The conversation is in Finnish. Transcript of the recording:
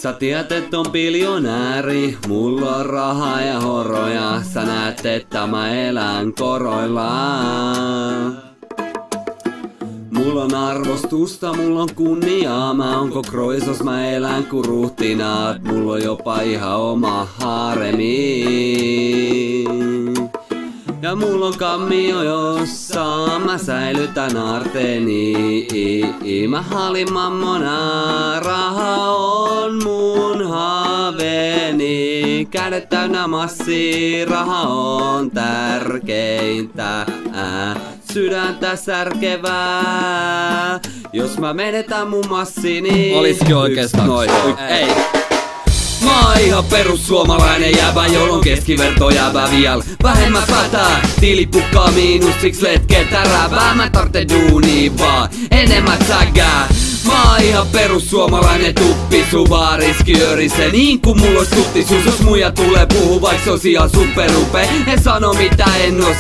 Sä tiedät, et on biljonääri, mulla on rahaa ja horoja. Sä näet, että mä elän koroillaan. Mulla on arvostusta, mulla on kunniaa. Mä oon kokroisos, mä elän ku ruhtinaat. Mulla on jopa ihan oma haremi. Ja mulla on kammio, jossa mä säilytän arteeni. Mä halin mammona, raha on mun haaveeni. Kädet täynnä massia, raha on tärkeintä. Sydäntä särkevää. Jos mä menetän mun massini, olisikin oikeastaan noin. Ei. Mä oon ihan perussuomalainen jäbä, jolla on keskiverto jäbä viel. Vähemmän pätää, tilipukkaa miinus, siksi letketä räpää. Mä tarvitsen duunia vaan, enemmän sägää. Mä oon ihan perussuomalainen tuppi, suvariskiöri. Se niin kun mulla ois tuttisuus, jos muija tulee puhuu, vaik se on ihan superupe. En sano mitä en osaa.